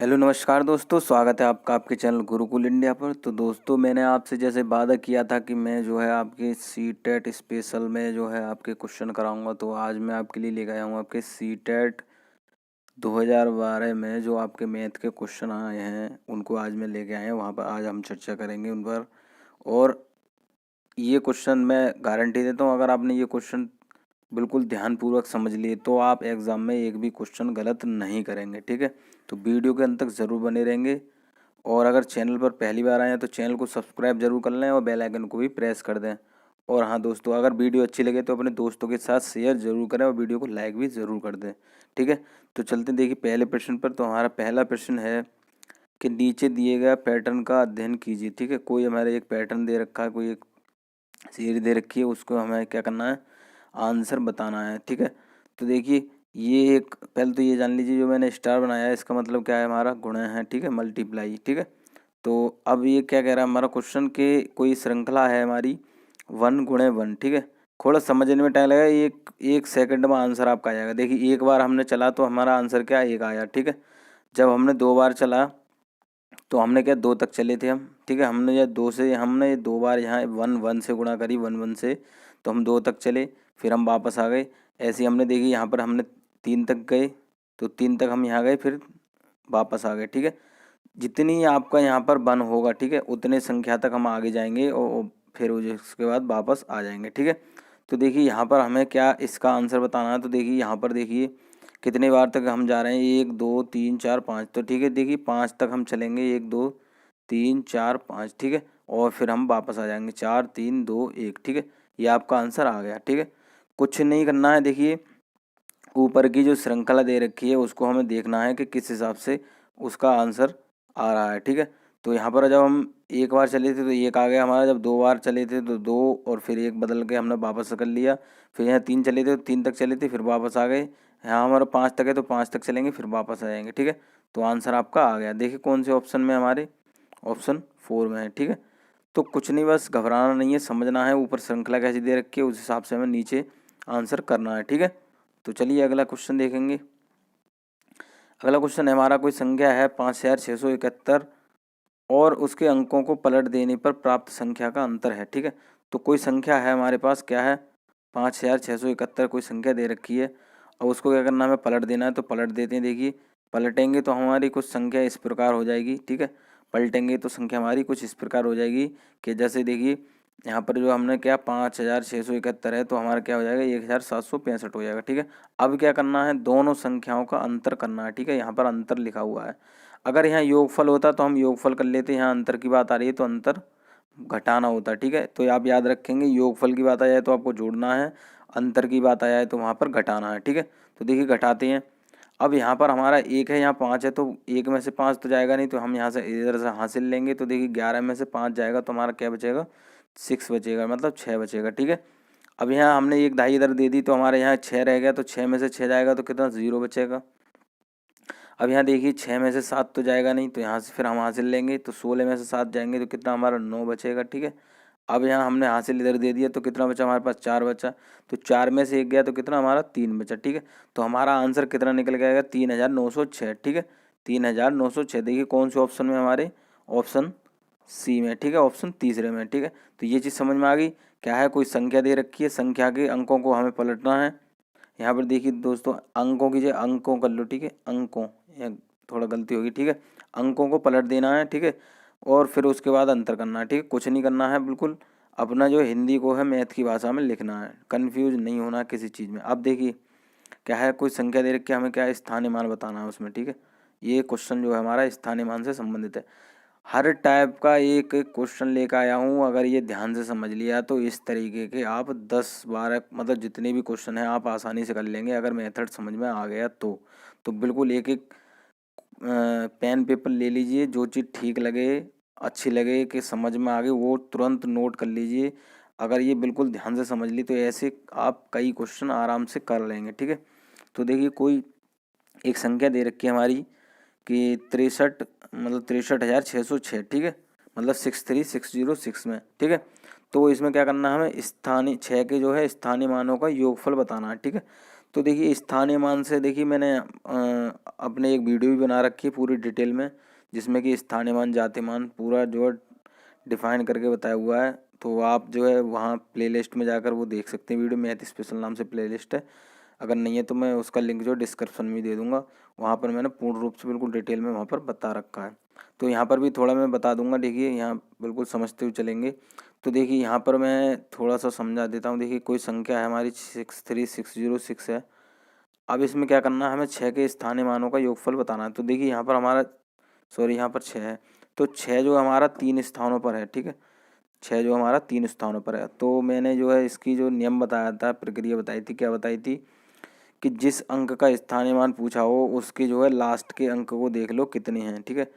Hello नमस्कार दोस्तों, स्वागत है आपका आपके चैनल गुरुकुल इंडिया पर। तो दोस्तों, मैंने आपसे जैसे वादा किया था कि मैं जो है आपके सीटेट स्पेशल में जो है आपके क्वेश्चन कराऊंगा। तो आज मैं आपके लिए लेकर आया हूँ आपके सीटेट 2012 में जो आपके मैथ के क्वेश्चन आए हैं उनको आज मैं लेके आया हूँ। वहाँ पर आज हम चर्चा करेंगे उन पर। और ये क्वेश्चन मैं गारंटी देता हूँ, अगर आपने ये क्वेश्चन बिल्कुल ध्यानपूर्वक समझ लिए तो आप एग्ज़ाम में एक भी क्वेश्चन गलत नहीं करेंगे। ठीक है, तो वीडियो के अंत तक ज़रूर बने रहेंगे। और अगर चैनल पर पहली बार आए हैं तो चैनल को सब्सक्राइब जरूर कर लें और बेल आइकन को भी प्रेस कर दें। और हाँ दोस्तों, अगर वीडियो अच्छी लगे तो अपने दोस्तों के साथ शेयर जरूर करें और वीडियो को लाइक भी ज़रूर कर दें। ठीक है, तो चलते हैं देखिए पहले प्रश्न पर। तो हमारा पहला प्रश्न है कि नीचे दिए गए पैटर्न का अध्ययन कीजिए। ठीक है, कोई हमारे एक पैटर्न दे रखा है, कोई एक सीरीज दे रखी है, उसको हमें क्या करना है, आंसर बताना है। ठीक है, तो देखिए ये एक, पहले तो ये जान लीजिए जो मैंने स्टार बनाया है इसका मतलब क्या है, हमारा गुणा है। ठीक है, मल्टीप्लाई। ठीक है, तो अब ये क्या कह रहा है हमारा क्वेश्चन के कोई श्रृंखला है हमारी 1 × 1। ठीक है, थोड़ा समझने में टाइम लगेगा, एक एक सेकंड में आंसर आपका आ जाएगा। देखिए एक बार हमने चला तो हमारा आंसर क्या, एक आया। ठीक है, जब हमने 2 बार चला तो हमने क्या 2 तक चले थे हम। ठीक है, हमने ये 2 से हमने 2 बार यहाँ 1 1 से गुणा करी, 1 1 से, तो हम 2 तक चले, फिर हम वापस आ गए। ऐसे ही हमने देखी यहाँ पर हमने 3 तक गए, तो 3 तक हम यहाँ गए, फिर वापस आ गए। ठीक है, जितनी आपका यहाँ पर 1 होगा, ठीक है, उतने संख्या तक हम आगे जाएंगे और फिर उसके बाद वापस आ जाएंगे। ठीक है, तो देखिए यहाँ पर हमें क्या इसका आंसर बताना है। तो देखिए यहाँ पर देखिए कितने बार तक हम जा रहे हैं, 1 2 3 4 5। तो ठीक है, देखिए 5 तक हम चलेंगे, 1 2 3 4 5। ठीक है, और फिर हम वापस आ जाएंगे, 4 3 2 1। ठीक है, ये आपका आंसर आ गया। ठीक है, कुछ नहीं करना है। देखिए ऊपर की जो श्रृंखला दे रखी है उसको हमें देखना है कि किस हिसाब से उसका आंसर आ रहा है। ठीक है, तो यहाँ पर जब हम एक बार चले थे तो एक आ गया हमारा, जब 2 बार चले थे तो 2, और फिर एक बदल के हमने वापस कर लिया। फिर यहाँ 3 चले थे तो 3 तक चले थे, फिर वापस आ गए। यहाँ हमारा 5 तक है तो 5 तक चलेंगे, फिर वापस आ जाएंगे। ठीक है, तो आंसर आपका आ गया। देखिए कौन से ऑप्शन में, हमारे ऑप्शन 4 में है। ठीक है, तो कुछ नहीं, बस घबराना नहीं है, समझना है ऊपर श्रृंखला कैसी दे रखी है, उस हिसाब से हमें नीचे आंसर करना है। ठीक है, तो चलिए अगला क्वेश्चन देखेंगे। अगला क्वेश्चन है हमारा, कोई संख्या है 5671 और उसके अंकों को पलट देने पर प्राप्त संख्या का अंतर है। ठीक है, तो कोई संख्या है हमारे पास, क्या है, 5671 कोई संख्या दे रखी है और उसको क्या करना है, हमें पलट देना है। तो पलट देते हैं। देखिए पलटेंगे तो हमारी कुछ संख्या इस प्रकार हो जाएगी। ठीक है, पलटेंगे तो संख्या हमारी कुछ इस प्रकार हो जाएगी कि जैसे देखिए यहाँ पर जो हमने क्या 5671 है तो हमारा क्या हो जाएगा, 1765 हो जाएगा। ठीक है, अब क्या करना है, दोनों संख्याओं का अंतर करना है। ठीक है, यहाँ पर अंतर लिखा हुआ है। अगर यहाँ योगफल होता तो हम योगफल कर लेते, यहाँ अंतर की बात आ रही है तो अंतर घटाना होता। ठीक है, तो आप याद रखेंगे, योगफल की बात आ जाए तो आपको जोड़ना है, अंतर की बात आ जाए तो वहाँ पर घटाना है। ठीक है, तो देखिए घटाते हैं। अब यहाँ पर हमारा 1 है, यहाँ 5 है, तो 1 में से 5 तो जाएगा नहीं, तो हम यहाँ से इधर से हासिल लेंगे। तो देखिए 11 में से 5 जाएगा तो हमारा क्या बचेगा, 6 बचेगा, मतलब 6 बचेगा। ठीक है, अब यहाँ हमने एक दाई इधर दे दी तो हमारे यहाँ 6 रह गया, तो 6 में से 6 जाएगा तो कितना, 0 बचेगा। अब यहाँ देखिए 6 में से 7 तो जाएगा नहीं, तो यहाँ से फिर हम हासिल लेंगे, तो 16 में से 7 जाएंगे तो कितना, हमारा 9 बचेगा। ठीक है, अब यहाँ हमने हासिल इधर दे दिया तो कितना बचा, हमारे पास 4 बचा। तो 4 में से 1 गया तो कितना, हमारा 3 बचा। ठीक है, तो हमारा आंसर कितना निकल के आएगा, 3906। ठीक है, 3906। देखिए कौन से ऑप्शन में, हमारे ऑप्शन सी में। ठीक है, ऑप्शन तीसरे में। ठीक है, तो ये चीज़ समझ में आ गई। क्या है, कोई संख्या दे रखी है, संख्या के अंकों को हमें पलटना है। यहाँ पर देखिए दोस्तों, अंकों की जगह अंकों कर लो। ठीक है, अंकों, या थोड़ा गलती होगी। ठीक है, अंकों को पलट देना है। ठीक है, और फिर उसके बाद अंतर करना है। ठीक है, कुछ नहीं करना है, बिल्कुल अपना जो हिंदी को है मैथ की भाषा में लिखना है, कन्फ्यूज नहीं होना है किसी चीज़ में। अब देखिए क्या है, कोई संख्या दे रखी है, हमें क्या है, स्थानीय मान बताना है उसमें। ठीक है, ये क्वेश्चन जो है हमारा स्थानीय मान से संबंधित है। हर टाइप का एक एक क्वेश्चन लेकर आया हूँ, अगर ये ध्यान से समझ लिया तो इस तरीके के आप 10 12 मतलब जितने भी क्वेश्चन हैं आप आसानी से कर लेंगे, अगर मेथड समझ में आ गया तो बिल्कुल एक एक पेन पेपर ले लीजिए, जो चीज़ ठीक लगे, अच्छी लगे, कि समझ में आ गई, वो तुरंत नोट कर लीजिए। अगर ये बिल्कुल ध्यान से समझ ली तो ऐसे आप कई क्वेश्चन आराम से कर लेंगे। ठीक है, तो देखिए कोई एक संख्या दे रखी है हमारी कि 63, मतलब 63,606। ठीक है, मतलब 63606 में। ठीक है, तो इसमें क्या करना है, हमें स्थानीय 6 के जो है स्थानीय मानों का योगफल बताना है। ठीक है, तो देखिए स्थानीय मान से देखिए मैंने अपने एक वीडियो भी बना रखी है पूरी डिटेल में, जिसमें कि स्थानीय मान जाति मान पूरा जो है डिफाइन करके बताया हुआ है। तो आप जो है वहाँ प्लेलिस्ट में जाकर वो देख सकते हैं वीडियो, मैथ स्पेशल नाम से प्लेलिस्ट है। अगर नहीं है तो मैं उसका लिंक जो डिस्क्रिप्शन में दे दूँगा, वहाँ पर मैंने पूर्ण रूप से बिल्कुल डिटेल में वहाँ पर बता रखा है। तो यहाँ पर भी थोड़ा मैं बता दूँगा, देखिए यहाँ बिल्कुल समझते हुए चलेंगे। तो देखिए यहाँ पर मैं थोड़ा सा समझा देता हूँ। देखिए कोई संख्या है हमारी 63606 है। अब इसमें क्या करना है, हमें 6 के स्थानीय मानों का योगफल बताना है। तो देखिए यहाँ पर हमारा यहाँ पर 6 है, तो 6 जो हमारा 3 स्थानों पर है, ठीक है। 6 जो हमारा 3 स्थानों पर है। तो मैंने जो है इसकी जो नियम बताया था, प्रक्रिया बताई थी, क्या बताई थी कि जिस अंक का स्थानीय मान पूछा हो उसके जो है लास्ट के अंक को देख लो कितने हैं, ठीक है।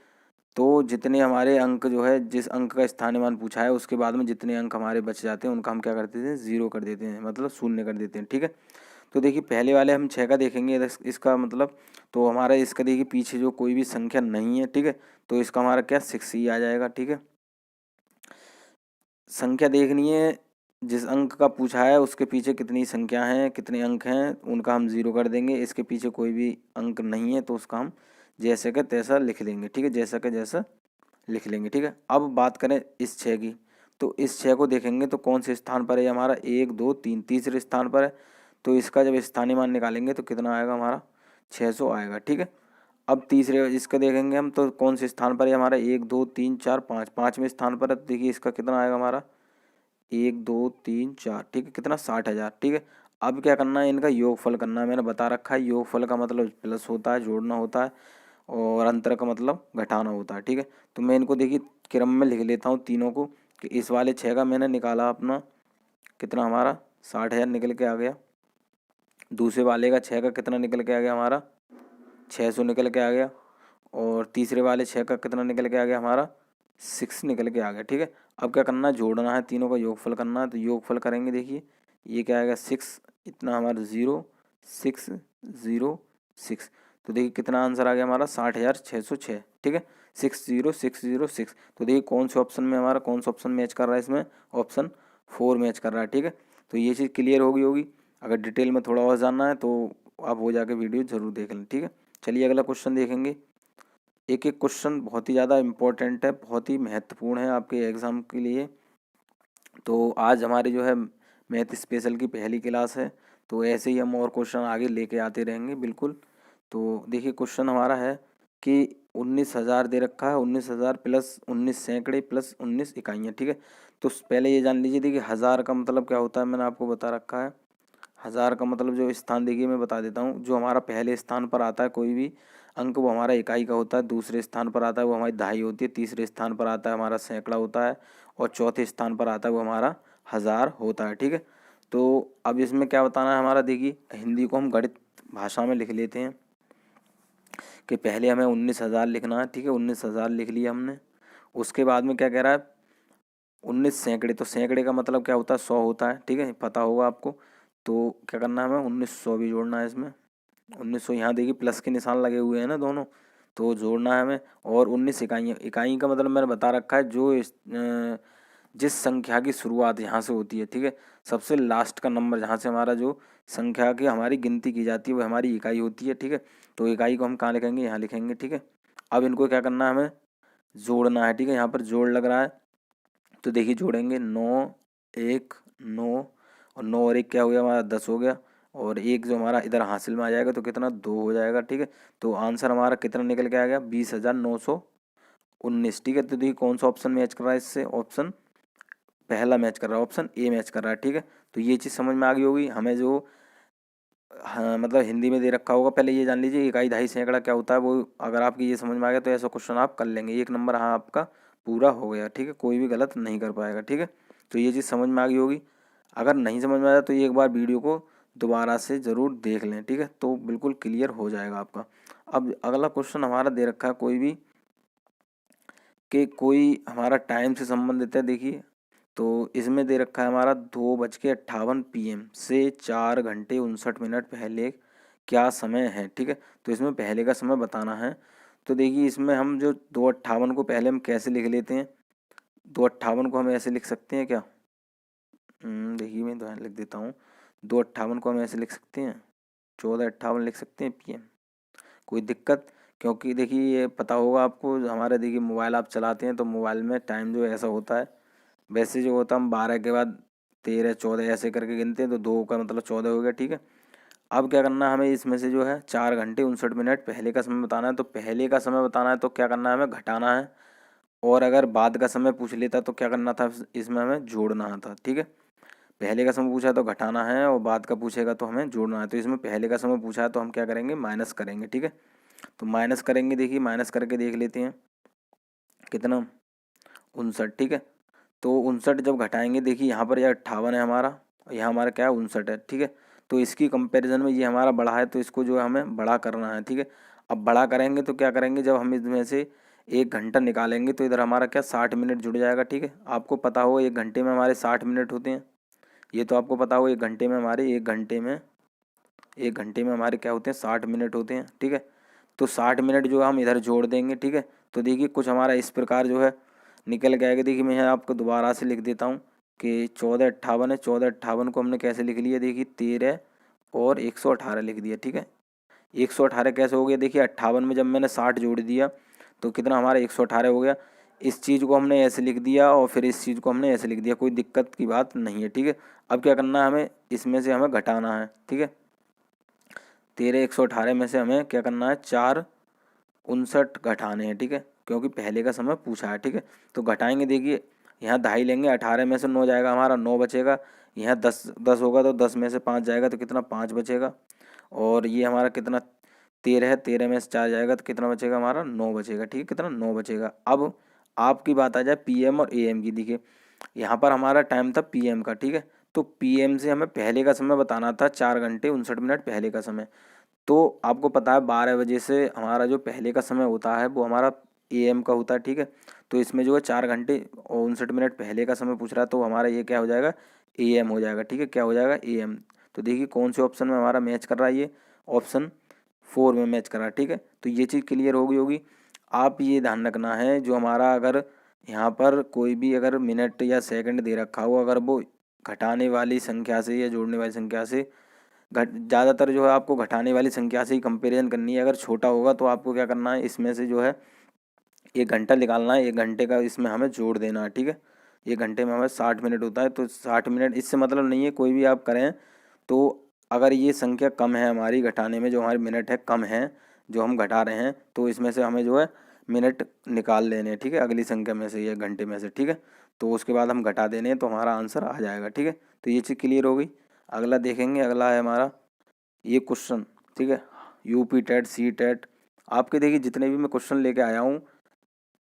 तो जितने हमारे अंक जो है, जिस अंक का स्थानीय मान पूछा है उसके बाद में जितने अंक हमारे बच जाते हैं उनका हम क्या करते थे, 0 कर देते हैं, मतलब शून्य कर देते हैं, ठीक है। तो देखिए पहले वाले हम 6 का देखेंगे, इसका मतलब तो हमारा इसका देखिए पीछे जो कोई भी संख्या नहीं है, ठीक है। तो इसका हमारा क्या 6 ही आ जाएगा, ठीक है। संख्या देखनी है, जिस अंक का पूछा है उसके पीछे कितनी संख्या हैं, कितने अंक हैं, उनका हम 0 कर देंगे। इसके पीछे कोई भी अंक नहीं है तो उसका हम जैसे का तैसा लिख लेंगे, ठीक है, जैसा का जैसा लिख लेंगे, ठीक है। अब बात करें इस 6 की, तो इस 6 को देखेंगे तो कौन से स्थान पर है हमारा, 1 2 3 तीसरे स्थान पर है। तो इसका जब स्थानीय मान निकालेंगे तो कितना आएगा हमारा, 600 आएगा, ठीक है। अब तीसरे इसका देखेंगे हम तो कौन से स्थान पर है हमारा, 1 2 3 4 5 पाँचवें स्थान पर है। तो देखिए इसका कितना आएगा हमारा, 1 2 3 4, ठीक है, कितना 60,000, ठीक है। अब क्या करना है, इनका योगफल करना है। मैंने बता रखा है योगफल का मतलब प्लस होता है, जोड़ना होता है, और अंतर का मतलब घटाना होता है, ठीक है। तो मैं इनको देखिए क्रम में लिख लेता हूँ तीनों को, कि इस वाले 6 का मैंने निकाला अपना कितना, हमारा 60,000 निकल के आ गया। दूसरे वाले का 6 का कितना निकल के आ गया हमारा, 600 निकल के आ गया। और तीसरे वाले 6 का कितना निकल के आ गया हमारा, 6 निकल के आ गया, ठीक है। अब क्या करना है, जोड़ना है, तीनों का योगफल करना है। तो योगफल करेंगे, देखिए ये क्या आएगा, 6, इतना हमारा 0 6 0 6। तो देखिए कितना आंसर आ गया हमारा, 60,606, ठीक है, 60606। तो देखिए कौन से ऑप्शन में हमारा, कौन सा ऑप्शन मैच कर रहा है इसमें, ऑप्शन 4 मैच कर रहा है, ठीक है। तो ये चीज़ क्लियर होगी। अगर डिटेल में थोड़ा और जानना है तो आप वो जाके वीडियो ज़रूर देख लें, ठीक है। चलिए अगला क्वेश्चन देखेंगे। एक एक क्वेश्चन बहुत ही ज़्यादा इम्पोर्टेंट है, बहुत ही महत्वपूर्ण है आपके एग्ज़ाम के लिए। तो आज हमारी जो है मैथ स्पेशल की पहली क्लास है, तो ऐसे ही हम और क्वेश्चन आगे लेके आते रहेंगे, बिल्कुल। तो देखिए क्वेश्चन हमारा है कि 19,000 दे रखा है, 19,000 प्लस 19 सैकड़े प्लस 19 इकाइयाँ, ठीक है। तो पहले ये जान लीजिए, देखिए हज़ार का मतलब क्या होता है, मैंने आपको बता रखा है। हज़ार का मतलब जो स्थान, देखिए मैं बता देता हूँ, जो हमारा पहले स्थान पर आता है कोई भी अंक वो हमारा इकाई का होता है, दूसरे स्थान पर आता है वो हमारी दहाई होती है, तीसरे स्थान पर आता है हमारा सैकड़ा होता है, और चौथे स्थान पर आता है वो हमारा हज़ार होता है, ठीक है। तो अब इसमें क्या बताना है हमारा, देखिए हिंदी को हम गणित भाषा में लिख लेते हैं कि पहले हमें 19,000 लिखना है, ठीक है, 19,000 लिख लिया हमने। उसके बाद में क्या कह रहा है, 19 सैकड़े, तो सैकड़े का मतलब क्या होता है, 100 होता है, ठीक है, पता होगा आपको। तो क्या करना है, हमें 1900 भी जोड़ना है इसमें। 1900 यहाँ देखिए प्लस के निशान लगे हुए हैं ना दोनों, तो जोड़ना है हमें। और 19 इकाइयाँ, इकाई का मतलब मैंने बता रखा है, जो जिस संख्या की शुरुआत यहाँ से होती है, ठीक है, सबसे लास्ट का नंबर जहाँ से हमारा जो संख्या की हमारी गिनती की जाती है वो हमारी इकाई होती है, ठीक है। तो इकाई को हम कहाँ लिखेंगे, यहाँ लिखेंगे, ठीक है। अब इनको क्या करना है, हमें जोड़ना है, ठीक है, यहाँ पर जोड़ लग रहा है। तो देखिए जोड़ेंगे, 9 1 9, और 9 और 1 क्या हो गया हमारा, 10 हो गया। और एक जो हमारा इधर हासिल में आ जाएगा तो कितना, 2 हो जाएगा, ठीक है। तो आंसर हमारा कितना निकल के आ गया, 20,919, ठीक है। तो देखिए कौन सा ऑप्शन मैच कर रहा है इससे, ऑप्शन पहला मैच कर रहा है, ऑप्शन ए मैच कर रहा है, ठीक है। तो ये चीज़ समझ में आ गई होगी हमें, जो हाँ मतलब हिंदी में दे रखा होगा। पहले ये जान लीजिए इकाई दहाई सैकड़ा क्या होता है, वो अगर आपकी ये समझ में आ गया तो ऐसा क्वेश्चन आप कर लेंगे, 1 नंबर हाँ आपका पूरा हो गया, ठीक है, कोई भी गलत नहीं कर पाएगा, ठीक है। तो ये चीज़ समझ में आ गई होगी। अगर नहीं समझ में आया तो एक बार वीडियो को दोबारा से ज़रूर देख लें, ठीक है, तो बिल्कुल क्लियर हो जाएगा आपका। अब अगला क्वेश्चन हमारा दे रखा है कोई भी, कि कोई हमारा टाइम से संबंधित है, देखिए। तो इसमें दे रखा है हमारा 2:58 PM से 4 घंटे 59 मिनट पहले क्या समय है, ठीक है। तो इसमें पहले का समय बताना है। तो देखिए इसमें हम जो 2:58 को पहले हम कैसे लिख लेते हैं, 2:58 को हम ऐसे लिख सकते हैं क्या, देखिए मैं तो यहाँ लिख देता हूँ, 2:58 को हम ऐसे लिख सकते हैं, 14:58 लिख सकते हैं PM। कोई दिक्कत? क्योंकि देखिए ये पता होगा आपको, हमारे देखिए मोबाइल आप चलाते हैं तो मोबाइल में टाइम जो ऐसा होता है, वैसे जो होता है हम 12 के बाद 13 14 ऐसे करके गिनते हैं, तो 2 का मतलब 14 हो गया, ठीक है। अब क्या करना है हमें, इसमें से जो है 4 घंटे 59 मिनट पहले का समय बताना है, तो पहले का समय बताना है तो क्या करना है, हमें घटाना है। और अगर बाद का समय पूछ लेता तो क्या करना था, इसमें हमें जोड़ना था, ठीक है। पहले का समय पूछा तो घटाना है, और बाद का पूछेगा तो हमें जोड़ना है। तो इसमें पहले का समय पूछा है तो हम क्या करेंगे, माइनस करेंगे, ठीक है। तो माइनस करेंगे, देखिए माइनस करके देख लेते हैं कितना, 59, ठीक है। तो 59 जब घटाएंगे, देखिए यहाँ पर यह 58 है हमारा, और यहाँ हमारा क्या है 59 है, ठीक है। तो इसकी कंपैरिजन में ये हमारा बड़ा है, तो इसको जो है हमें बड़ा करना है, ठीक है। अब बड़ा करेंगे तो क्या करेंगे, जब हम इसमें से 1 घंटा निकालेंगे तो इधर हमारा क्या 60 मिनट जुड़ जाएगा, ठीक है। आपको पता होगा 1 घंटे में हमारे 60 मिनट होते हैं, ये तो आपको पता होगा। 1 घंटे में हमारे 1 घंटे में हमारे क्या होते हैं, 60 मिनट होते हैं, ठीक है। तो 60 मिनट जो है हम इधर जोड़ देंगे, ठीक है। तो देखिए कुछ हमारा इस प्रकार जो है निकल के आएगा। देखिए मैं यहाँ आपको दोबारा से लिख देता हूँ कि 14:58 है, 14:58 को हमने कैसे लिख लिया, देखिए 13 और 118 लिख दिया, ठीक है। 118 कैसे हो गया, देखिए 58 में जब मैंने 60 जोड़ दिया तो कितना हमारा 118 हो गया। इस चीज़ को हमने ऐसे लिख दिया और फिर इस चीज़ को हमने ऐसे लिख दिया, कोई दिक्कत की बात नहीं है, ठीक है। अब क्या करना है, हमें इसमें से हमें घटाना है, ठीक है। 13 118 में से हमें क्या करना है, 4 59 घटाने हैं, ठीक है, क्योंकि पहले का समय पूछा है, ठीक है। तो घटाएंगे, देखिए यहाँ 2.5 लेंगे, 18 में से 9 जाएगा हमारा, 9 बचेगा। यहाँ 10 होगा तो 10 में से 5 जाएगा तो कितना 5 बचेगा। और ये हमारा कितना 13 है, 13 में से 4 जाएगा तो कितना बचेगा हमारा 9 बचेगा, ठीक है। कितना 9 बचेगा। अब आपकी बात आ जाए PM और AM की। देखिए यहाँ पर हमारा टाइम था PM का, ठीक है। तो PM से हमें पहले का समय बताना था, 4 घंटे 59 मिनट पहले का समय। तो आपको पता है 12 बजे से हमारा जो पहले का समय होता है वो हमारा AM का होता है, ठीक है। तो इसमें जो है 4 घंटे और 59 मिनट पहले का समय पूछ रहा है, तो हमारा ये क्या हो जाएगा, AM हो जाएगा, ठीक है। क्या हो जाएगा, AM। तो देखिए कौन से ऑप्शन में हमारा मैच कर रहा है, ये ऑप्शन 4 में मैच कर रहा है, ठीक है। तो ये चीज़ क्लियर होगी। आप ये ध्यान रखना है, जो हमारा अगर यहाँ पर कोई भी अगर मिनट या सेकंड दे रखा हो, अगर वो घटाने वाली संख्या से या जोड़ने वाली संख्या से घट ज़्यादातर जो है आपको घटाने वाली संख्या से ही कंपैरिजन करनी है। अगर छोटा होगा तो आपको क्या करना है, इसमें से जो है 1 घंटा निकालना है, 1 घंटे का इसमें हमें जोड़ देना है, ठीक है। 1 घंटे में हमें 60 मिनट होता है, तो 60 मिनट, इससे मतलब नहीं है कोई भी आप करें। तो अगर ये संख्या कम है हमारी घटाने में, जो हमारी मिनट है कम है जो हम घटा रहे हैं, तो इसमें से हमें जो है मिनट निकाल लेने हैं, ठीक है, अगली संख्या में से या घंटे में से, ठीक है। तो उसके बाद हम घटा देने हैं तो हमारा आंसर आ जाएगा, ठीक है। तो ये चीज़ क्लियर हो गई। अगला देखेंगे, अगला है हमारा ये क्वेश्चन, ठीक है। UP टेट, C टेट, आपके देखिए जितने भी मैं क्वेश्चन लेके आया हूँ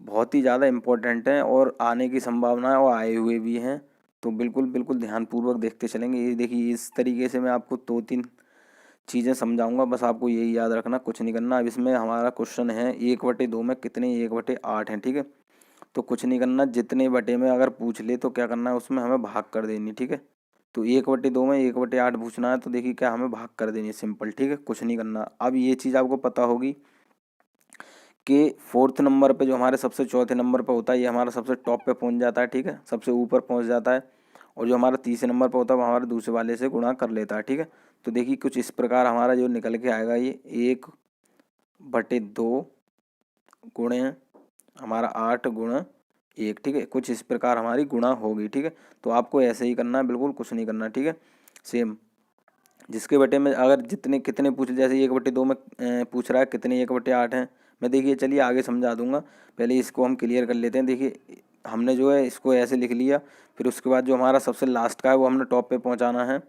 बहुत ही ज़्यादा इम्पोर्टेंट हैं और आने की संभावना है और आए हुए भी हैं। तो बिल्कुल बिल्कुल ध्यानपूर्वक देखते चलेंगे। ये देखिए इस तरीके से मैं आपको 2-3 चीज़ें समझाऊंगा, बस आपको यही याद रखना, कुछ नहीं करना। अब इसमें हमारा क्वेश्चन है 1/2 में कितने 1/8 हैं, ठीक है। तो कुछ नहीं करना, जितने बटे में अगर पूछ ले तो क्या करना है, उसमें हमें भाग कर देनी, ठीक है। तो 1/2 में 1/8 पूछना है तो देखिए क्या हमें भाग कर देनी है, सिंपल, ठीक है, कुछ नहीं करना। अब ये चीज़ आपको पता होगी कि 4th नंबर पे जो हमारे सबसे चौथे नंबर पे होता है, ये हमारा सबसे टॉप पे पहुंच जाता है, ठीक है, सबसे ऊपर पहुंच जाता है। और जो हमारा तीसरे नंबर पे होता है वो हमारे दूसरे वाले से गुणा कर लेता है, ठीक है। तो देखिए कुछ इस प्रकार हमारा जो निकल के आएगा, ये 1/2 गुणे हमारा 8 गुणा 1, ठीक है, कुछ इस प्रकार हमारी गुणा होगी, ठीक है। तो आपको ऐसे ही करना है, बिल्कुल कुछ नहीं करना, ठीक है। सेम जिसके बटे में अगर जितने कितने पूछ, जैसे 1/2 में पूछ रहा है कितने 1/8 हैं, मैं देखिए चलिए आगे समझा दूंगा, पहले इसको हम क्लियर कर लेते हैं। देखिए हमने जो है इसको ऐसे लिख लिया, फिर उसके बाद जो हमारा सबसे लास्ट का है वो हमने टॉप पे पहुंचाना है,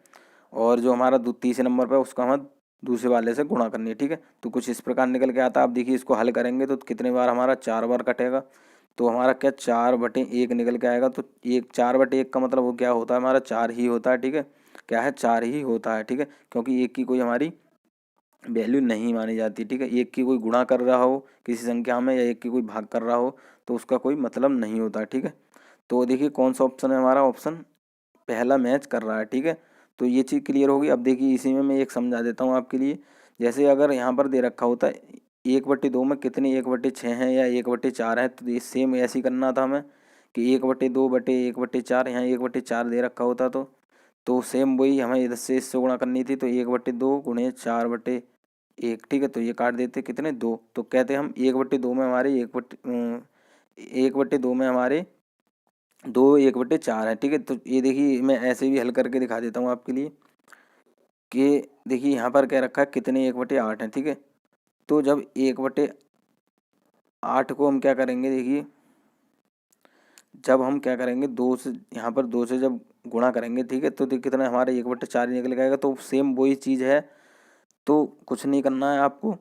और जो हमारा तीसरे नंबर पर उसका हमें दूसरे वाले से गुणा करनी है, ठीक है। तो कुछ इस प्रकार निकल के आता है। आप देखिए इसको हल करेंगे तो कितने बार हमारा 4 बार कटेगा, तो हमारा क्या 4/1 निकल के आएगा। तो 4/1 का मतलब वो क्या होता है, हमारा 4 ही होता है, ठीक है। क्या है, 4 ही होता है, ठीक है, क्योंकि 1 की कोई हमारी वैल्यू नहीं मानी जाती, ठीक है। 1 की कोई गुणा कर रहा हो किसी संख्या में या 1 की कोई भाग कर रहा हो तो उसका कोई मतलब नहीं होता, ठीक है। तो देखिए कौन सा ऑप्शन है हमारा, ऑप्शन पहला मैच कर रहा है, ठीक है। तो ये चीज़ क्लियर होगी। अब देखिए इसी में मैं एक समझा देता हूँ आपके लिए। जैसे अगर यहाँ पर दे रखा होता है 1/2 में कितने 1/6 हैं या 1/4 है, तो ये सेम ऐसे ही करना था हमें कि 1/2 बटे 1/4, यहाँ 1/4 दे रखा होता तो सेम वही हमें इधर से इससे गुणा करनी थी, तो 1/2 गुणे 4/1, ठीक है। तो ये काट देते कितने 2, तो कहते हम 1/2 में हमारे 1/2 में हमारे 2 1/4 है, ठीक है। तो ये देखिए मैं ऐसे भी हल करके दिखा देता हूँ आपके लिए कि देखिए यहाँ पर क्या रखा है कितने 1/8 है, ठीक है। तो जब 1/8 को हम क्या करेंगे, देखिए जब हम क्या करेंगे 2 से यहाँ पर 2 से जब गुणा करेंगे, ठीक है, तो कितना हमारा 1/4 ही निकल आएगा। तो सेम वही चीज़ है, तो कुछ नहीं करना है आपको,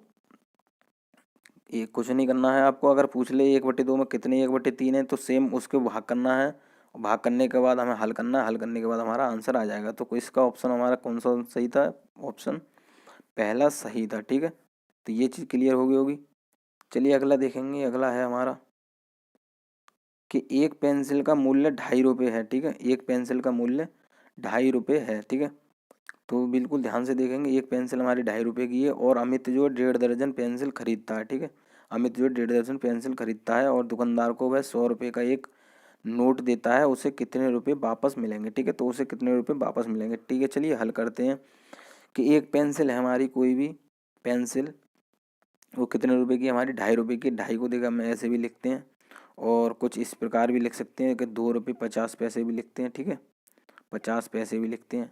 ये कुछ नहीं करना है आपको। अगर पूछ ले 1/2 में कितने 1/3 है, तो सेम उसके भाग करना है, और भाग करने के बाद हमें हल करना है, हल करने के बाद हमारा आंसर आ जाएगा। तो इसका ऑप्शन हमारा कौन सा सही था, ऑप्शन पहला सही था, ठीक है। तो ये चीज़ क्लियर हो गई होगी। चलिए अगला देखेंगे। अगला है हमारा कि एक पेंसिल का मूल्य 2.5 रुपये है, ठीक है। एक पेंसिल का मूल्य 2.5 रुपये है, ठीक है। तो बिल्कुल ध्यान से देखेंगे, एक पेंसिल हमारी 2.5 रुपये की है और अमित जो 1.5 दर्जन पेंसिल खरीदता है, ठीक है। अमित जो 1.5 दर्जन पेंसिल खरीदता है और दुकानदार को वह 100 रुपये का एक नोट देता है, उसे कितने रुपये वापस मिलेंगे, ठीक है। तो उसे कितने रुपये वापस मिलेंगे, ठीक है। चलिए हल करते हैं कि एक पेंसिल है हमारी, कोई भी पेंसिल, वो कितने रुपए की है हमारी 2.5 रुपये की। 2.5 को देखा हम ऐसे भी लिखते हैं और कुछ इस प्रकार भी लिख सकते हैं कि 2 रुपये 50 पैसे भी लिखते हैं, ठीक है, 50 पैसे भी लिखते हैं।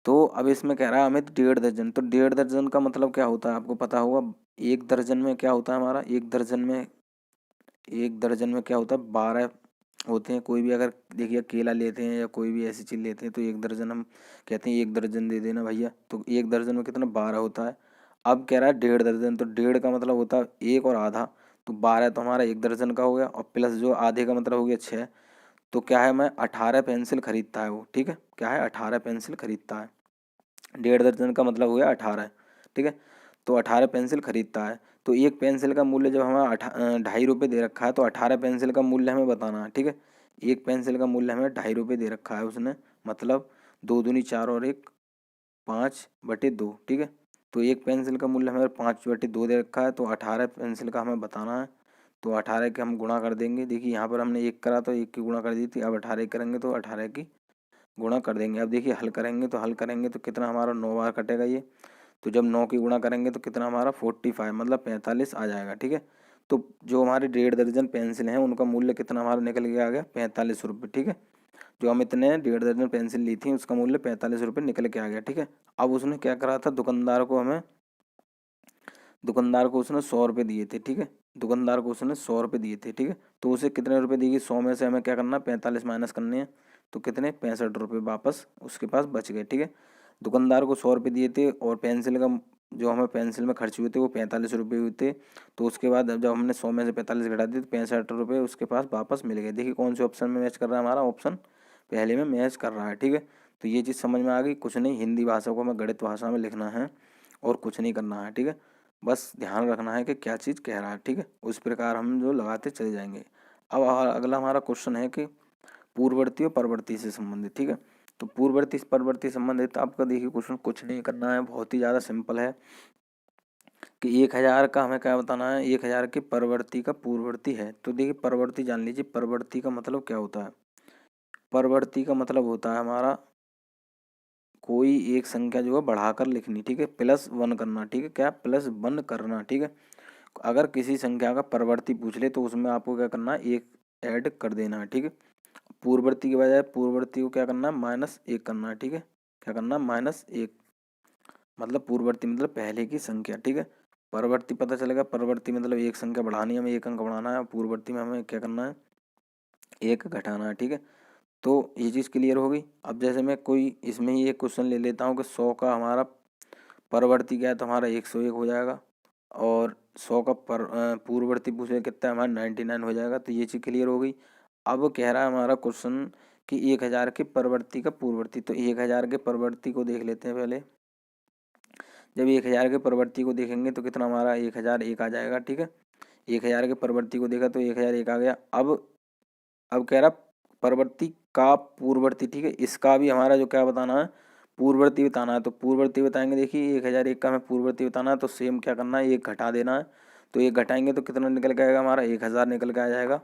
तो अब इसमें कह रहा है हमें 1.5 दर्जन, तो 1.5 दर्जन का मतलब क्या होता है आपको पता होगा। एक दर्जन में क्या होता है हमारा, एक दर्जन में क्या होता है 12 होते हैं। कोई भी अगर देखिए केला लेते हैं या कोई भी ऐसी चीज़ लेते हैं तो एक दर्जन हम कहते हैं 1 दर्जन दे देना भैया, तो एक दर्जन में कितना 12 होता है। अब कह रहा है 1.5 दर्जन, तो 1.5 का मतलब होता है 1 और आधा, तो 12 तो हमारा 1 दर्जन का हो गया और प्लस जो आधे का मतलब हो गया 6। तो क्या है, मैं 18 पेंसिल खरीदता है वो, ठीक है, क्या है 18 पेंसिल खरीदता है। 1.5 दर्जन का मतलब हो गया 18, ठीक है। तो 18 पेंसिल खरीदता है। तो एक पेंसिल का मूल्य जब हमें 2.5 रुपये दे रखा है, तो 18 पेंसिल का मूल्य हमें बताना है, ठीक है। एक पेंसिल का मूल्य हमें 2.5 रुपये दे रखा है उसने, मतलब 2 दूनी 4 और 1 5/2, ठीक है। तो एक पेंसिल का मूल्य हमें 5/2 दे रखा है, तो 18 पेंसिल का हमें बताना है। तो 18 के हम गुणा कर देंगे। देखिए यहाँ पर हमने 1 करा तो 1 की गुणा कर दी थी, अब 18 करेंगे तो 18 की गुणा कर देंगे। अब देखिए हल करेंगे तो कितना हमारा 9 बार कटेगा ये, तो जब 9 की गुणा करेंगे तो कितना हमारा 45 मतलब 45 आ जाएगा, ठीक है। तो जो हमारे 1.5 दर्जन पेंसिल हैं उनका मूल्य कितना हमारा निकल के आ गया 45 रुपये, ठीक है। जो हम इतने 1.5 दर्जन पेंसिल ली थी उसका मूल्य 45 रुपये निकल के आ गया, ठीक है। अब उसने क्या करा था, दुकानदार को उसने 100 रुपये दिए थे, ठीक है। दुकानदार को उसने 100 रुपये दिए थे, ठीक है। तो उसे कितने रुपये देगी, 100 में से हमें क्या करना 45 माइनस करने हैं, तो कितने 65 रुपये वापस उसके पास बच गए, ठीक है। दुकानदार को 100 रुपये दिए थे और पेंसिल का जो हमें पेंसिल में खर्च हुए थे वो 45 रुपये हुए थे। तो उसके बाद जब हमने 100 में से 45 घटा दिए तो 65 रुपये उसके पास वापस मिल गए। देखिए कौन से ऑप्शन में मैच कर रहा है, हमारा ऑप्शन पहले में मैच कर रहा है, ठीक है। तो ये चीज़ समझ में आ गई। कुछ नहीं, हिंदी भाषा को हमें गणित भाषा में लिखना है और कुछ नहीं करना है, ठीक है। बस ध्यान रखना है कि क्या चीज़ कह रहा है, ठीक है। उस प्रकार हम जो लगाते चले जाएंगे। अब अगला हमारा क्वेश्चन है कि पूर्ववर्ती और परवर्ती से संबंधित, ठीक है। तो पूर्ववर्ती परवर्ती संबंधित आपका देखिए क्वेश्चन कुछ नहीं करना है, बहुत ही ज़्यादा सिंपल है कि 1000 का हमें क्या बताना है, 1000 के परवर्ती का पूर्ववर्ती है। तो देखिए परवर्ती जान लीजिए, परवर्ती का मतलब क्या होता है। परवर्ती का मतलब होता है हमारा कोई एक संख्या जो है बढ़ाकर लिखनी, ठीक है, +1 करना, ठीक है, क्या +1 करना, ठीक है। अगर किसी संख्या का परवर्ती पूछ ले तो उसमें आपको क्या करना है, एक ऐड कर देना है, ठीक है। पूर्ववर्ती के बजाय पूर्ववर्ती को क्या करना है, -1 करना है, ठीक है। क्या करना है, -1, मतलब पूर्ववर्ती मतलब पहले की संख्या, ठीक है। परवर्ती पता चलेगा, परवर्ती मतलब एक संख्या बढ़ानी है, हमें एक अंक बढ़ाना है, पूर्ववर्ती में हमें क्या करना है, एक घटाना है, ठीक है। तो ये चीज़ क्लियर हो गई। अब जैसे मैं कोई इसमें ही एक क्वेश्चन ले लेता हूँ कि 100 का हमारा परवर्ती क्या है, तो हमारा 101 हो जाएगा और 100 का पूर्ववर्ती पूछे कितना है, हमारा 99 हो जाएगा। तो ये चीज़ क्लियर हो गई। अब कह रहा है हमारा क्वेश्चन कि 1000 के परवर्ती का पूर्ववर्ती, तो 1000 के परवर्ती को देख लेते हैं पहले। जब 1000 के परवर्ती को देखेंगे तो कितना हमारा 1001 आ जाएगा, ठीक है। 1000 के परवर्ती को देखा तो 1001 आ गया। अब कह रहा परवर्ती का पूर्ववर्ती, ठीक है, इसका भी हमारा जो क्या बताना है, पूर्ववर्ती बताना है। तो पूर्ववर्ती बताएंगे, देखिए 1001 का हमें पूर्ववर्ती बताना है, तो सेम क्या करना है, एक घटा देना है। तो एक घटाएंगे तो कितना निकल के आएगा, हमारा 1000 निकल के आ जाएगा,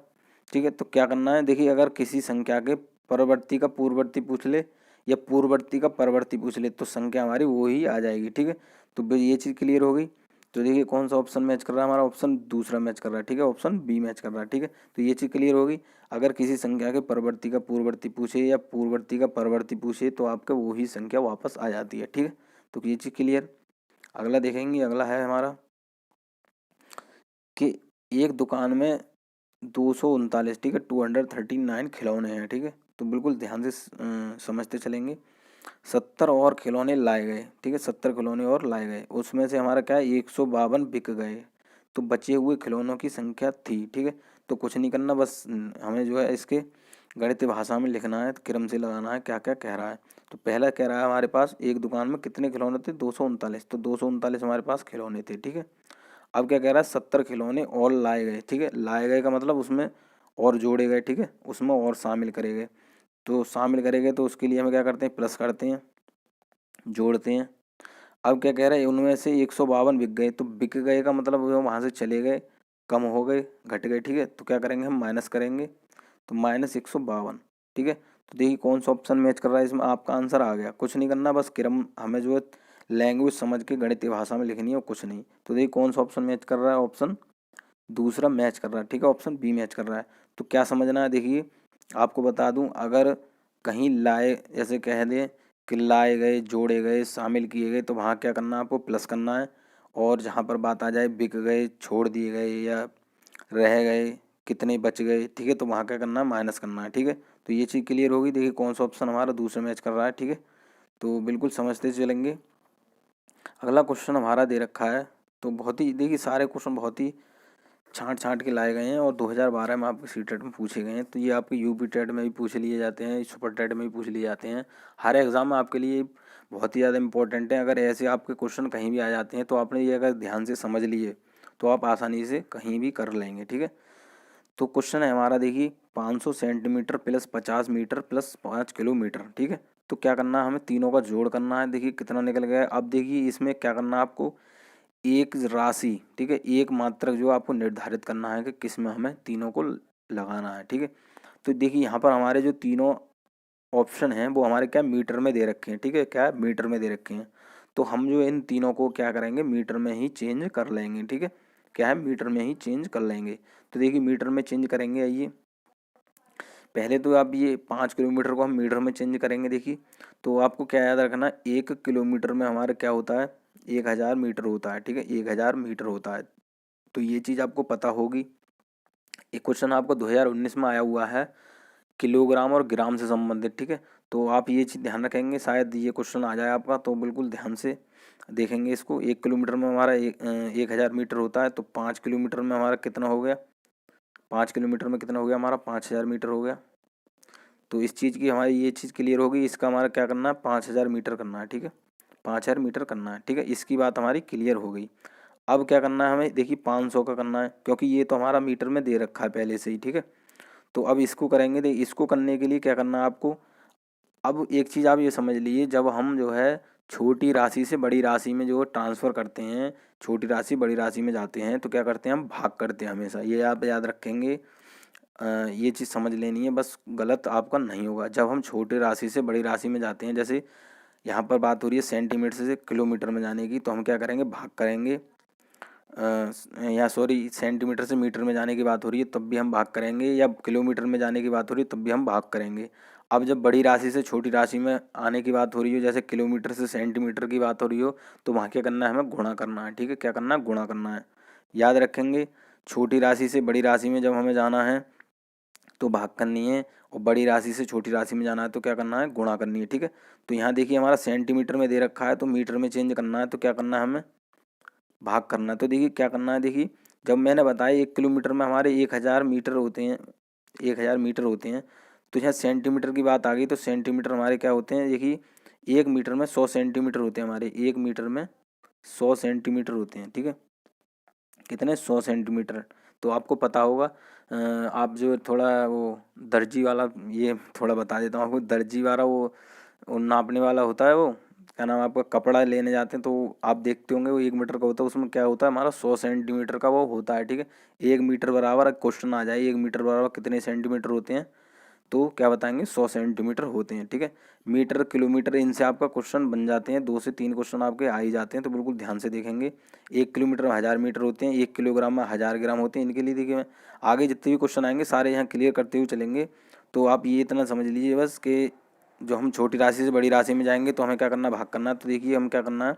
ठीक है। तो क्या करना है, देखिए अगर किसी संख्या के परवर्ती का पूर्ववर्ती पूछ ले या पूर्ववर्ती का परवर्ती पूछ ले तो संख्या हमारी वो ही आ जाएगी। ठीक है, तो ये चीज़ क्लियर हो गई। तो देखिए कौन सा ऑप्शन मैच कर रहा है, हमारा ऑप्शन दूसरा मैच कर रहा है। ठीक है, ऑप्शन बी मैच कर रहा है। ठीक है, तो ये चीज़ क्लियर होगी। अगर किसी संख्या के परवर्ती का पूर्ववर्ती पूछे या पूर्ववर्ती का परवर्ती पूछे तो आपका वही संख्या वापस आ जाती है। ठीक है, तो ये चीज़ क्लियर। अगला देखेंगे, अगला है हमारा कि एक दुकान में 239, ठीक है, 239 खिलौने हैं। ठीक है, तो बिल्कुल ध्यान से समझते चलेंगे। 70 और खिलौने लाए गए। ठीक है, 70 खिलौने और लाए गए, उसमें से हमारा क्या है 152 बिक गए। तो बचे हुए खिलौनों की संख्या थी। ठीक है, तो कुछ नहीं करना, बस हमें जो है इसके गणितीय भाषा में लिखना है, क्रम से लगाना है क्या क्या कह रहा है। तो पहला कह रहा है हमारे पास एक दुकान में कितने खिलौने थे, 239, तो 239 हमारे पास खिलौने थे। ठीक है, अब क्या कह रहा है 70 खिलौने और लाए गए। ठीक है, लाए गए का मतलब उसमें और जोड़े गए। ठीक है, उसमें और शामिल करे गए। तो शामिल करेंगे तो उसके लिए हम क्या करते हैं, प्लस करते हैं, जोड़ते हैं। अब क्या कह रहे हैं उनमें से 152 बिक गए। तो बिक गए का मतलब वो वहाँ से चले गए, कम हो गए, घट गए। ठीक है, तो क्या करेंगे हम माइनस करेंगे, तो -152। ठीक है, तो देखिए कौन सा ऑप्शन मैच कर रहा है, इसमें आपका आंसर आ गया। कुछ नहीं करना, बस क्रम हमें जो है लैंग्वेज समझ के गणितीय भाषा में लिखनी है और कुछ नहीं। तो देखिए कौन सा ऑप्शन मैच कर रहा है, ऑप्शन दूसरा मैच कर रहा है। ठीक है, ऑप्शन बी मैच कर रहा है। तो क्या समझना है, देखिए आपको बता दूं, अगर कहीं लाए जैसे कह दें कि लाए गए, जोड़े गए, शामिल किए गए, तो वहाँ क्या करना है आपको प्लस करना है। और जहाँ पर बात आ जाए बिक गए, छोड़ दिए गए या रह गए, कितने बच गए, ठीक है, तो वहाँ क्या करना है माइनस करना है। ठीक है, तो ये चीज़ क्लियर होगी। देखिए कौन सा ऑप्शन हमारा दूसरा मैच कर रहा है। ठीक है, तो बिल्कुल समझते चलेंगे। अगला क्वेश्चन हमारा दे रखा है, तो बहुत ही देखिए सारे क्वेश्चन बहुत ही छाँट छाँट के लाए गए हैं और 2012 में आपके सीटेट में पूछे गए हैं। तो ये आपके यूपी टेट में भी पूछ लिए जाते हैं, सुपर टेट में भी पूछ लिए जाते हैं। हर एग्ज़ाम में आपके लिए बहुत ही ज़्यादा इंपॉर्टेंट है। अगर ऐसे आपके क्वेश्चन कहीं भी आ जाते हैं तो आपने ये अगर ध्यान से समझ लिए तो आप आसानी से कहीं भी कर लेंगे। ठीक है, तो क्वेश्चन है हमारा देखिए 500 centimetre plus 50 metre plus 5 kilometre. ठीक है, तो क्या करना है हमें तीनों का जोड़ करना है। देखिए कितना निकल गया है। अब देखिए इसमें क्या करना है आपको, एक राशि, ठीक है, एक मात्रक जो आपको निर्धारित करना है कि किस में हमें तीनों को लगाना है। ठीक है, तो देखिए यहाँ पर हमारे जो तीनों ऑप्शन हैं वो हमारे क्या मीटर में दे रखे हैं। ठीक है, क्या मीटर में दे रखे हैं, तो हम जो इन तीनों को क्या करेंगे मीटर में ही चेंज कर लेंगे। ठीक है, क्या है मीटर में ही चेंज कर लेंगे। तो देखिए मीटर में चेंज करेंगे, आइए पहले तो आप ये 5 किलोमीटर को हम मीटर में चेंज करेंगे। देखिए तो आपको क्या याद रखना, 1 किलोमीटर में हमारे क्या होता है 1000 मीटर होता है। ठीक है, 1000 मीटर होता है, तो ये चीज़ आपको पता होगी। एक क्वेश्चन आपको 2019 में आया हुआ है किलोग्राम और ग्राम से संबंधित। ठीक है, तो आप ये चीज़ ध्यान रखेंगे, शायद ये क्वेश्चन आ जाए आपका, तो बिल्कुल ध्यान से देखेंगे इसको। 1 किलोमीटर में हमारा 1000 मीटर होता है, तो 5 किलोमीटर में हमारा कितना हो गया, 5 किलोमीटर में कितना हो गया हमारा 5000 मीटर हो गया। तो इस चीज़ की हमारी ये चीज़ क्लियर होगी। इसका हमारा क्या करना है 5000 मीटर करना है। ठीक है, 5000 मीटर करना है। ठीक है, इसकी बात हमारी क्लियर हो गई। अब क्या करना है हमें, देखिए 500 का करना है, क्योंकि ये तो हमारा मीटर में दे रखा है पहले से ही। ठीक है, तो अब इसको करेंगे। देखिए इसको करने के लिए क्या करना है आपको, अब एक चीज़ आप ये समझ लीजिए, जब हम जो है छोटी राशि से बड़ी राशि में जो ट्रांसफ़र करते हैं, छोटी राशि बड़ी राशि में जाते हैं, तो क्या करते हैं हम भाग करते हैं हमेशा। ये आप याद रखेंगे, ये चीज़ समझ लेनी है, बस गलत आपका नहीं होगा। जब हम छोटी राशि से बड़ी राशि में जाते हैं, जैसे यहाँ पर बात हो रही है सेंटीमीटर से किलोमीटर में जाने की, तो हम क्या करेंगे भाग करेंगे। या सॉरी सेंटीमीटर से मीटर में जाने की बात हो रही है तब भी हम भाग करेंगे, या किलोमीटर में जाने की बात हो रही है तब भी हम भाग करेंगे। अब जब बड़ी राशि से छोटी राशि में आने की बात हो रही हो, जैसे किलोमीटर से सेंटीमीटर की बात हो रही हो, तो वहाँ क्या करना है हमें गुणा करना है। ठीक है, क्या करना है गुणा करना है। याद रखेंगे छोटी राशि से बड़ी राशि में जब हमें जाना है तो भाग करनी है, और बड़ी राशि से छोटी राशि में जाना है तो क्या करना है गुणा करनी है। ठीक है, तो यहाँ देखिए हमारा सेंटीमीटर में दे रखा है, तो मीटर में चेंज करना है, तो क्या करना है हमें भाग करना है। तो देखिए क्या करना है, देखिए जब मैंने बताया 1 किलोमीटर में हमारे 1000 मीटर होते हैं, 1000 मीटर होते हैं, तो यहाँ सेंटीमीटर की बात आ गई, तो सेंटीमीटर हमारे क्या होते हैं, देखिए 1 मीटर में 100 सेंटीमीटर होते हैं हमारे, 1 मीटर में 100 सेंटीमीटर होते हैं। ठीक है, कितने 100 सेंटीमीटर। तो आपको पता होगा, आप जो थोड़ा वो दर्जी वाला, ये थोड़ा बता देता हूँ आपको, दर्जी वाला वो नापने वाला होता है, वो क्या नाम है आपका, कपड़ा लेने जाते हैं तो आप देखते होंगे वो 1 मीटर का होता है, उसमें क्या होता है हमारा 100 सेंटीमीटर का वो होता है। ठीक है, 1 मीटर बराबर क्वेश्चन आ जाए 1 मीटर बराबर कितने सेंटीमीटर होते हैं, तो क्या बताएंगे 100 सेंटीमीटर होते हैं। ठीक है, मीटर किलोमीटर इनसे आपका क्वेश्चन बन जाते हैं, 2 से 3 क्वेश्चन आपके आ ही जाते हैं, तो बिल्कुल ध्यान से देखेंगे। 1 किलोमीटर में 1000 मीटर होते हैं, 1 किलोग्राम में 1000 ग्राम होते हैं। इनके लिए देखिए मैं आगे जितने भी क्वेश्चन आएंगे सारे यहाँ क्लियर करते हुए चलेंगे। तो आप ये इतना समझ लीजिए बस कि जो हम छोटी राशि से बड़ी राशि में जाएंगे तो हमें क्या करना है, भाग करना है। तो देखिए हम क्या करना है,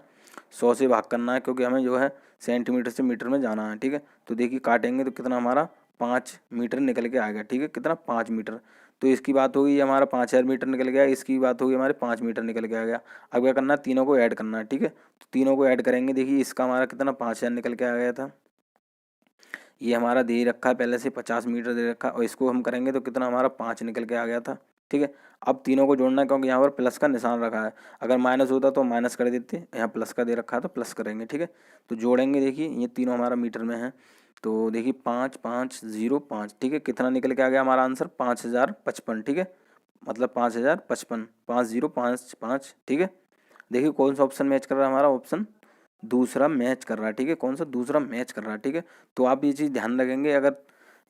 100 से भाग करना है, क्योंकि हमें जो है सेंटीमीटर से मीटर में जाना है। ठीक है, तो देखिए काटेंगे तो कितना हमारा 5 मीटर निकल के आएगा। ठीक है, कितना 5 मीटर। तो इसकी बात होगी ये हमारा 5000 मीटर निकल गया, इसकी बात होगी हमारे 5 मीटर निकल के आ गया। अब क्या करना है, तीनों को ऐड करना है। ठीक है, तो तीनों को ऐड करेंगे। देखिए इसका हमारा कितना 5000 निकल के आ गया था। ये हमारा दे रखा है पहले से 50 मीटर दे रखा है, और इसको हम करेंगे तो कितना हमारा 5 निकल के आ गया था। ठीक है, अब तीनों को जोड़ना है, क्योंकि यहाँ पर प्लस का निशान रखा है। अगर माइनस होता तो माइनस कर देते, यहाँ प्लस का दे रखा है तो प्लस करेंगे। ठीक है, तो जोड़ेंगे। देखिए ये तीनों हमारा मीटर में है, तो देखिए 5505। ठीक है, कितना निकल के आ गया हमारा आंसर, 5055। ठीक है, मतलब 5055, 5055। ठीक है, देखिए कौन सा ऑप्शन मैच कर रहा है, हमारा ऑप्शन दूसरा मैच कर रहा है। ठीक है, कौन सा दूसरा मैच कर रहा है। ठीक है, तो आप ये चीज़ ध्यान रखेंगे। अगर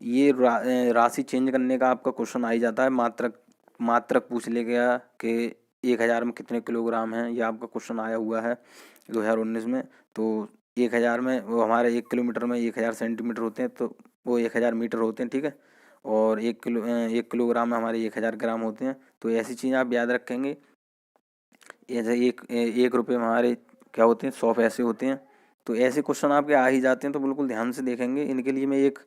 ये राशि चेंज करने का आपका क्वेश्चन आ ही जाता है, मात्रक मात्रक पूछ ले गया कि 1000 में कितने किलोग्राम हैं, ये आपका क्वेश्चन आया हुआ है 2019 में। तो 1000 में वो हमारे 1 किलोमीटर में 1000 सेंटीमीटर होते हैं, तो वो 1000 मीटर होते हैं। ठीक है, और 1 किलोग्राम में हमारे 1000 ग्राम होते हैं। तो ऐसी चीज़ आप याद रखेंगे। ऐसे एक रुपये में हमारे क्या होते हैं, 100 पैसे होते हैं। तो ऐसे क्वेश्चन आपके आ ही जाते हैं, तो बिल्कुल ध्यान से देखेंगे। इनके लिए मैं एक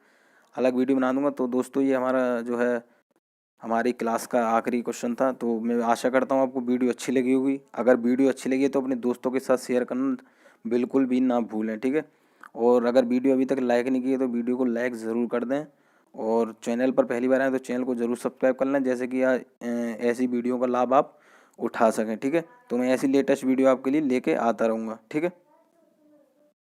अलग वीडियो बना दूंगा। तो दोस्तों ये हमारा जो है हमारी क्लास का आखिरी क्वेश्चन था। तो मैं आशा करता हूँ आपको वीडियो अच्छी लगी होगी। अगर वीडियो अच्छी लगी तो अपने दोस्तों के साथ शेयर करना बिल्कुल भी ना भूलें। ठीक है, और अगर वीडियो अभी तक लाइक नहीं की है तो वीडियो को लाइक ज़रूर कर दें, और चैनल पर पहली बार आए तो चैनल को ज़रूर सब्सक्राइब कर लें, जैसे कि ऐसी वीडियो का लाभ आप उठा सकें। ठीक है, तो मैं ऐसी लेटेस्ट वीडियो आपके लिए लेके आता रहूँगा। ठीक है।